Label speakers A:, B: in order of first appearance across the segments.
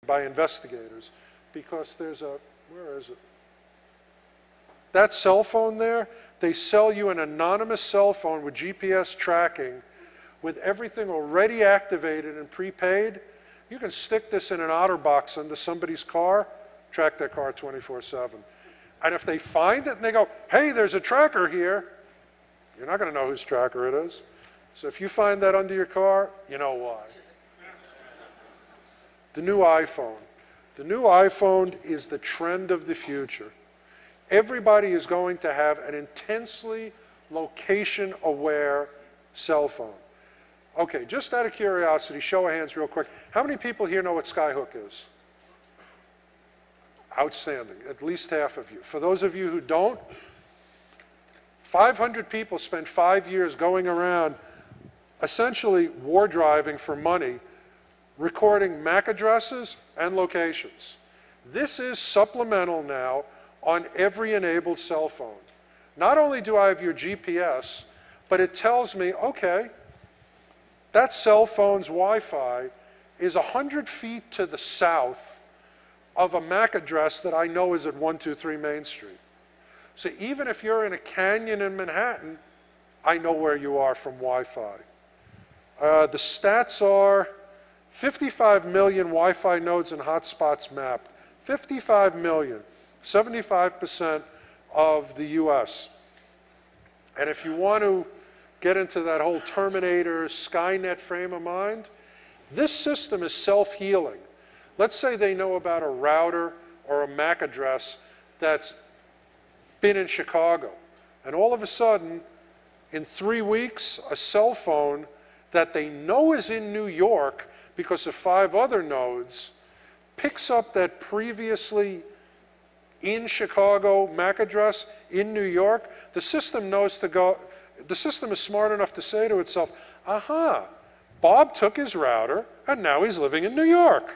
A: by investigators because there's a, where is it? That cell phone there, they sell you an anonymous cell phone with GPS tracking with everything already activated and prepaid. You can stick this in an OtterBox into somebody's car, track their car 24/7. And if they find it and they go, hey, there's a tracker here, you're not going to know whose tracker it is. So if you find that under your car, you know why. The new iPhone. The new iPhone is the trend of the future. Everybody is going to have an intensely location-aware cell phone. Okay, just out of curiosity, show of hands real quick. How many people here know what Skyhook is? Outstanding, at least half of you. For those of you who don't, 500 people spent 5 years going around essentially war driving for money, recording MAC addresses and locations. This is supplemental now on every enabled cell phone. Not only do I have your GPS, but it tells me, okay, that cell phone's Wi-Fi is 100 feet to the south of a MAC address that I know is at 123 Main Street. So even if you're in a canyon in Manhattan, I know where you are from Wi-Fi. The stats are 55 million Wi-Fi nodes and hotspots mapped. 55 million, 75% of the US. And if you want to get into that whole Terminator, Skynet frame of mind, this system is self-healing. Let's say they know about a router or a MAC address that's been in Chicago. And all of a sudden, in 3 weeks, a cell phone that they know is in New York because of 5 other nodes picks up that previously in Chicago MAC address in New York. The system knows to go, the system is smart enough to say to itself, aha, Bob took his router and now he's living in New York.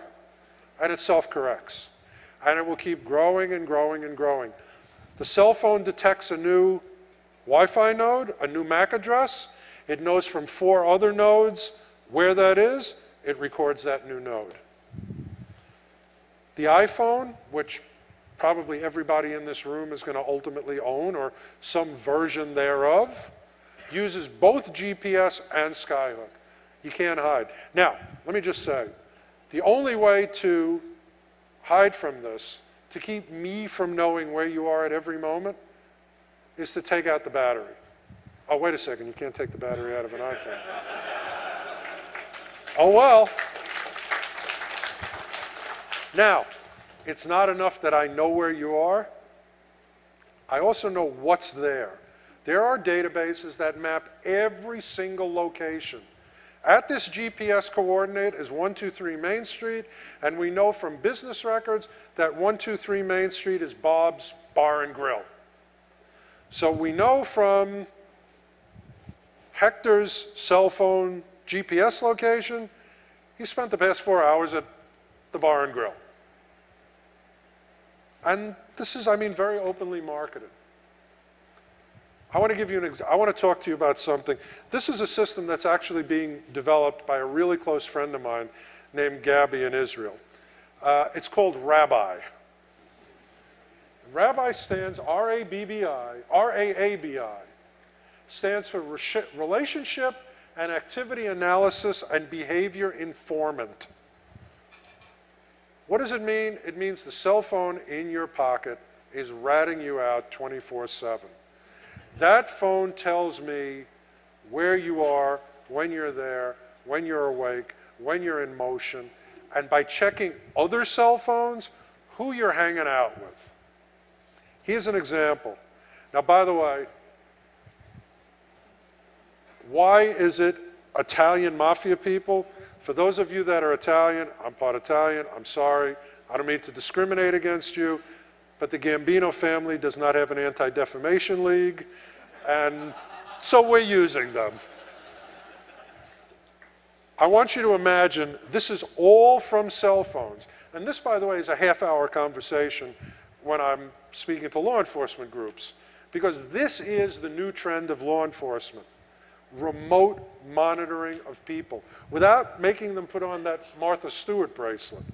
A: And it self-corrects. And it will keep growing and growing and growing. The cell phone detects a new Wi-Fi node, a new MAC address. It knows from 4 other nodes where that is. It records that new node. The iPhone, which probably everybody in this room is going to ultimately own or some version thereof, uses both GPS and Skyhook. You can't hide. Now, let me just say, the only way to hide from this, to keep me from knowing where you are at every moment, is to take out the battery. Oh, wait a second, you can't take the battery out of an iPhone. Oh, well. Now, it's not enough that I know where you are. I also know what's there. There are databases that map every single location. At this GPS coordinate is 123 Main Street, and we know from business records that 123 Main Street is Bob's Bar and Grill. So we know from Hector's cell phone GPS location, he spent the past 4 hours at the Bar and Grill. And this is, I mean, very openly marketed. I want to give you an example. I want to talk to you about something. This is a system that's actually being developed by a really close friend of mine named Gabby in Israel. It's called Rabbi. Rabbi stands, R-A-B-B-I, R-A-A-B-I, stands for Relationship and Activity Analysis and Behavior Informant. What does it mean? It means the cell phone in your pocket is ratting you out 24/7. That phone tells me where you are, when you're there, when you're awake, when you're in motion, and by checking other cell phones, who you're hanging out with. Here's an example. Now, by the way, why is it Italian mafia people? For those of you that are Italian, I'm part Italian, I'm sorry. I don't mean to discriminate against you, but the Gambino family does not have an anti-defamation league, and so we're using them. I want you to imagine this is all from cell phones. And this, by the way, is a half-hour conversation when I'm speaking to law enforcement groups, because this is the new trend of law enforcement. Remote monitoring of people without making them put on that Martha Stewart bracelet.